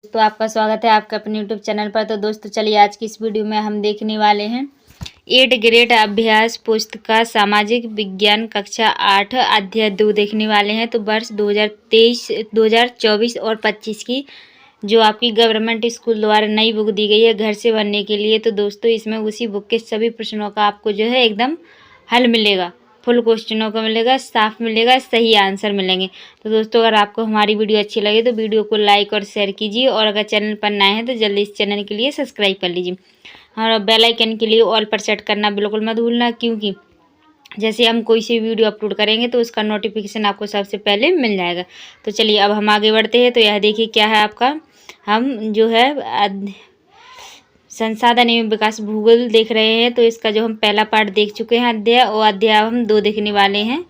तो आपका स्वागत है आपके अपने यूट्यूब चैनल पर। तो दोस्तों चलिए आज की इस वीडियो में हम देखने वाले हैं 8 ग्रेड अभ्यास पुस्तिका सामाजिक विज्ञान कक्षा 8 अध्याय 2 देखने वाले हैं। तो वर्ष 2023 2024 और 25 की जो आपकी गवर्नमेंट स्कूल द्वारा नई बुक दी गई है घर से बनने के लिए। तो दोस्तों इसमें उसी बुक के सभी प्रश्नों का आपको जो है एकदम हल मिलेगा, फुल क्वेश्चनों का मिलेगा, साफ मिलेगा, सही आंसर मिलेंगे। तो दोस्तों अगर आपको हमारी वीडियो अच्छी लगे तो वीडियो को लाइक और शेयर कीजिए, और अगर चैनल पर नए हैं तो जल्दी इस चैनल के लिए सब्सक्राइब कर लीजिए और बेल आइकन के लिए ऑल पर सेट करना बिल्कुल मत भूलना, क्योंकि जैसे हम कोई सी वीडियो अपलोड करेंगे तो उसका नोटिफिकेशन आपको सबसे पहले मिल जाएगा। तो चलिए अब हम आगे बढ़ते हैं। तो यह देखिए क्या है आपका, हम जो है संसाधन एवं विकास भूगोल देख रहे हैं। तो इसका जो हम पहला पार्ट देख चुके हैं अध्याय, और अध्याय हम 2 देखने वाले हैं।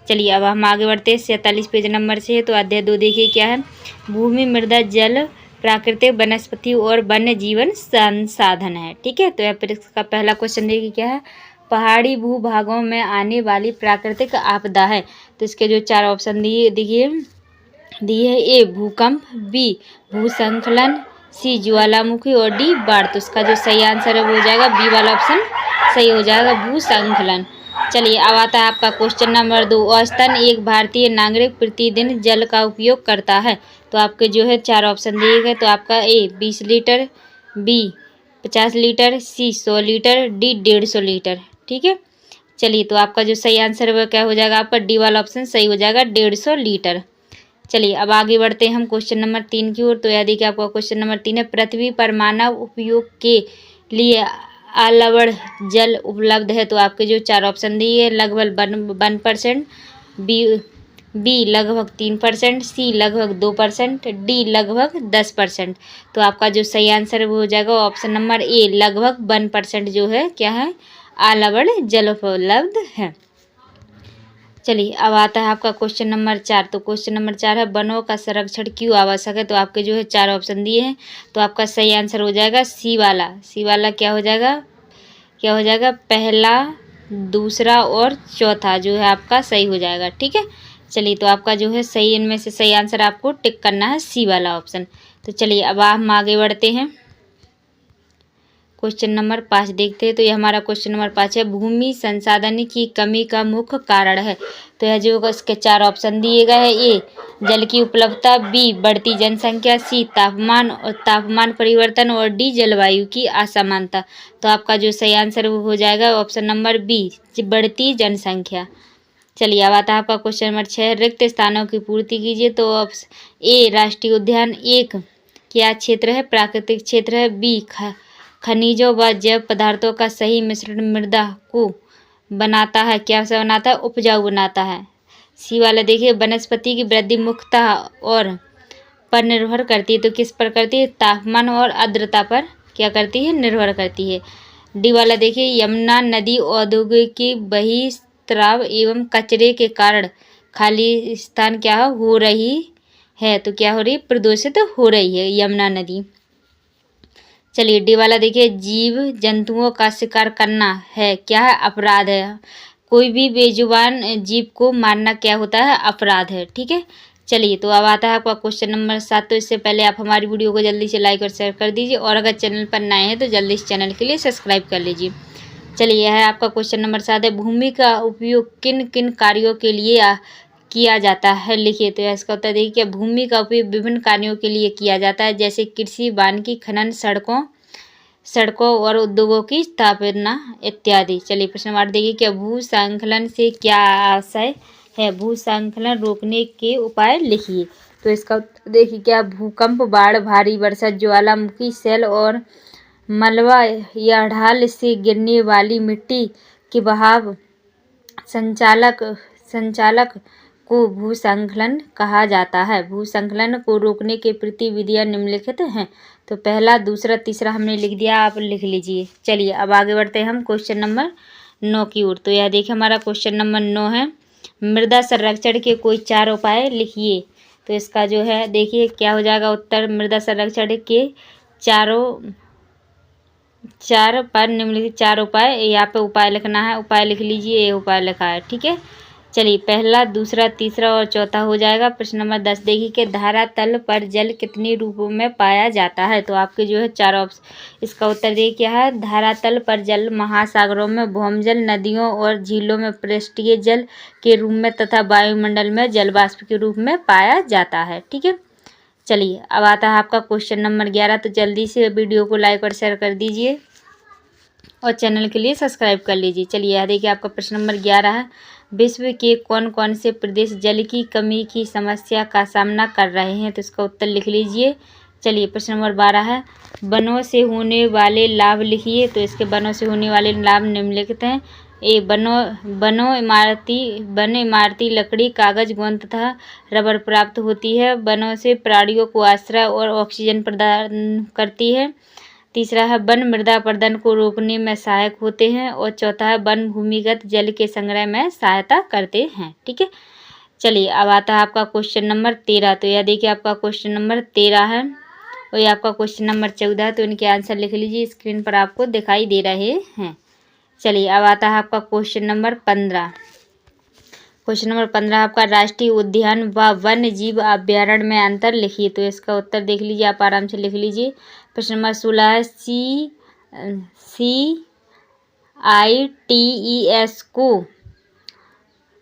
चलिए अब हम आगे बढ़ते हैं। 47 पेज नंबर से है। तो अध्याय 2 देखिए क्या है, भूमि, मृदा, जल, प्राकृतिक वनस्पति और वन्य जीवन संसाधन है। ठीक है, तो यहाँ पर इसका पहला क्वेश्चन देखिए क्या है, पहाड़ी भूभागों में आने वाली प्राकृतिक आपदा है। तो इसके जो 4 ऑप्शन दिए है, ए भूकंप, बी भूस्खलन, सी ज्वालामुखी और डी बाढ़। तो इसका जो सही आंसर है वो हो जाएगा बी वाला ऑप्शन सही हो जाएगा, भूस्खलन। चलिए अब आता है आपका क्वेश्चन नंबर 2, औसतन एक भारतीय नागरिक प्रतिदिन जल का उपयोग करता है। तो आपके जो है 4 ऑप्शन दिए गए। तो आपका ए 20 लीटर, बी 50 लीटर, सी 100 लीटर, डी 150 लीटर। ठीक है, चलिए तो आपका जो सही आंसर है वो क्या हो जाएगा, आपका डी वाला ऑप्शन सही हो जाएगा, 150 लीटर। चलिए अब आगे बढ़ते हैं हम क्वेश्चन नंबर 3 की ओर। तो यह देखिए आपका क्वेश्चन नंबर 3 है, पृथ्वी पर मानव उपयोग के लिए अलवड़ जल उपलब्ध है। तो आपके जो 4 ऑप्शन दिए, लगभग 1%, बी लगभग 3%, सी लगभग 2%, डी लगभग 10%। तो आपका जो सही आंसर है वो हो जाएगा ऑप्शन नंबर ए, लगभग 1% जो है क्या है, अलवड़ जल उपलब्ध है। चलिए अब आता है आपका क्वेश्चन नंबर 4। तो क्वेश्चन नंबर 4 है, वनों का संरक्षण क्यों आवश्यक है। तो आपके जो है 4 ऑप्शन दिए हैं। तो आपका सही आंसर हो जाएगा सी वाला। सी वाला क्या हो जाएगा, पहला, दूसरा और चौथा जो है आपका सही हो जाएगा। ठीक है, चलिए तो आपका जो है सही, इनमें से सही आंसर आपको टिक करना है सी वाला ऑप्शन। तो चलिए अब हम आगे बढ़ते हैं, क्वेश्चन नंबर 5 देखते हैं। तो ये हमारा क्वेश्चन नंबर 5 है, भूमि संसाधन की कमी का मुख्य कारण है। तो यह जो इसके 4 ऑप्शन दिए गए हैं, ए जल की उपलब्धता, बी बढ़ती जनसंख्या, सी तापमान परिवर्तन और डी जलवायु की असमानता। तो आपका जो सही आंसर वो हो जाएगा ऑप्शन नंबर बी, बढ़ती जनसंख्या। चलिए अब आता है आपका क्वेश्चन नंबर 6, रिक्त स्थानों की पूर्ति कीजिए। तो ए राष्ट्रीय उद्यान 1 क्या क्षेत्र है, प्राकृतिक क्षेत्र है, बी खनिजों व जैव पदार्थों का सही मिश्रण मृदा को बनाता है, क्या से बनाता है, उपजाऊ बनाता है। सी वाला देखिए, वनस्पति की वृद्धि मुख्यतः और पर निर्भर करती है। तो किस पर करती है, तापमान और आर्द्रता पर क्या करती है, निर्भर करती है। डी वाला देखिए, यमुना नदी औद्योगिक बहिस्राव एवं कचरे के कारण खाली स्थान क्या हो रही है। तो क्या हो रही है, प्रदूषित हो रही है यमुना नदी। चलिए डी वाला देखिए, जीव जंतुओं का शिकार करना है क्या है, अपराध है। कोई भी बेजुबान जीव को मारना क्या होता है, अपराध है। ठीक है, चलिए तो अब आता है आपका क्वेश्चन नंबर 7। तो इससे पहले आप हमारी वीडियो को जल्दी से लाइक और शेयर कर दीजिए, और अगर चैनल पर नए हैं तो जल्दी इस चैनल के लिए सब्सक्राइब कर लीजिए। चलिए यह है आपका क्वेश्चन नंबर 7 है, भूमि का उपयोग किन किन कार्यों के लिए किया जाता है, लिखिए। तो इसका उत्तर देखिए, भूमि का उपयोग विभिन्न कार्यों के लिए किया जाता है, जैसे कृषि, वानिकी, खनन, सड़कों और उद्योगों की स्थापना इत्यादि। चलिए प्रश्न नंबर 8 देखिए, क्या भूस्खलन से क्या आशय है, भूस्खलन रोकने के उपाय लिखिए। तो इसका उत्तर देखिए क्या, भूकंप, बाढ़, भारी वर्षा, ज्वालामुखी, सेल और मलबा या ढाल से गिरने वाली मिट्टी के बहाव संचालक को भूस्खलन कहा जाता है। भूस्खलन को रोकने के प्रतिविधियां निम्नलिखित हैं। तो पहला, दूसरा, तीसरा हमने लिख दिया, आप लिख लीजिए। चलिए अब आगे बढ़ते हैं हम क्वेश्चन नंबर 9 की ओर। तो यह देखिए हमारा क्वेश्चन नंबर 9 है, मृदा संरक्षण के कोई 4 उपाय लिखिए। तो इसका जो है देखिए क्या हो जाएगा उत्तर, मृदा संरक्षण के 4 पर निम्नलिखित 4 उपाय, यहाँ पे उपाय लिखना है, उपाय लिख लीजिए, ये उपाय लिखा है। ठीक है, चलिए पहला, दूसरा, तीसरा और चौथा हो जाएगा। प्रश्न नंबर 10 देखिए कि धरातल पर जल कितने रूपों में पाया जाता है। तो आपके जो है 4 ऑप्शन, इसका उत्तर देखिए क्या है। धरातल पर जल महासागरों में, भौमजल, नदियों और झीलों में पृष्ठीय जल के रूप में तथा वायुमंडल में जल वाष्प के रूप में पाया जाता है। ठीक है, चलिए अब आता है आपका क्वेश्चन नंबर 11। तो जल्दी से वीडियो को लाइक और शेयर कर दीजिए और चैनल के लिए सब्सक्राइब कर लीजिए। चलिए यह देखिए आपका प्रश्न नंबर 11 है। विश्व के कौन कौन से प्रदेश जल की कमी की समस्या का सामना कर रहे हैं। तो इसका उत्तर लिख लीजिए। चलिए प्रश्न नंबर 12 है। वनों से होने वाले लाभ लिखिए। तो इसके वनों से होने वाले लाभ निम्नलिखित हैं। ए वनों इमारती लकड़ी, कागज, गोंद तथा रबर प्राप्त होती है। वनों से प्राणियों को आश्रय और ऑक्सीजन प्रदान करती है। तीसरा है वन मृदा अपरदन को रोकने में सहायक होते हैं। और चौथा है वन भूमिगत जल के संग्रह में सहायता करते हैं। ठीक है, चलिए अब आता है आपका क्वेश्चन नंबर 13। तो यह देखिए आपका क्वेश्चन नंबर 13 है और ये आपका क्वेश्चन नंबर 14 है। तो इनके आंसर लिख लीजिए, स्क्रीन पर आपको दिखाई दे रहे हैं। चलिए अब आता है आपका क्वेश्चन नंबर 15। क्वेश्चन नंबर 15 आपका राष्ट्रीय उद्यान व वन्य जीव अभ्यारण्य में अंतर लिखिए। तो इसका उत्तर देख लीजिए, आप आराम से लिख लीजिए। प्रश्न नंबर 16 है। CITES को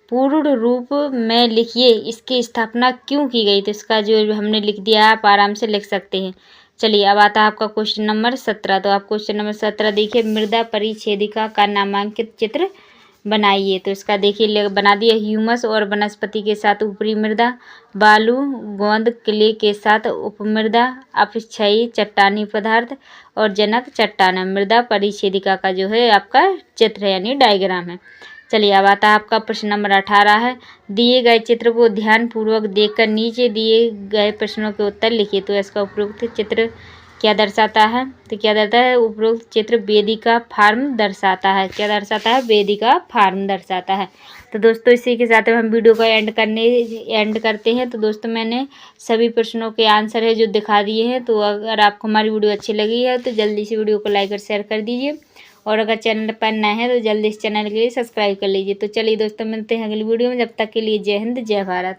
पूर्ण रूप में लिखिए, इसकी स्थापना क्यों की गई। तो इसका जो हमने लिख दिया है, आप आराम से लिख सकते हैं। चलिए अब आता है आपका क्वेश्चन नंबर 17। तो आप क्वेश्चन नंबर 17 देखिए। मृदा परिच्छेदिका का नामांकित चित्र बनाइए। तो इसका देखिए बना दिया। ह्यूमस और वनस्पति के साथ ऊपरी मृदा, बालू गोंद क्ले के साथ उपमृदा, अपक्षयी चट्टानी पदार्थ और जनक चट्टान। मृदा परिच्छेदिका का जो है आपका चित्र है, यानी डायग्राम है। चलिए अब आता है आपका प्रश्न नंबर 18 है। दिए गए चित्र को ध्यानपूर्वक देखकर नीचे दिए गए प्रश्नों के उत्तर लिखिए। तो इसका उपरोक्त चित्र क्या दर्शाता है। तो क्या दर्शाता है, उपरोक्त चित्र वेदिका फार्म दर्शाता है। क्या दर्शाता है, वेदिका फार्म दर्शाता है। तो दोस्तों इसी के साथ हम वीडियो को एंड करते हैं। तो दोस्तों मैंने सभी प्रश्नों के आंसर है जो दिखा दिए हैं। तो अगर आपको हमारी वीडियो अच्छी लगी है तो जल्दी से वीडियो को लाइक और शेयर कर दीजिए और अगर चैनल पर नए हैं तो जल्दी इस चैनल के लिए सब्सक्राइब कर लीजिए। तो चलिए दोस्तों मिलते हैं अगली वीडियो में, जब तक के लिए जय हिंद जय भारत।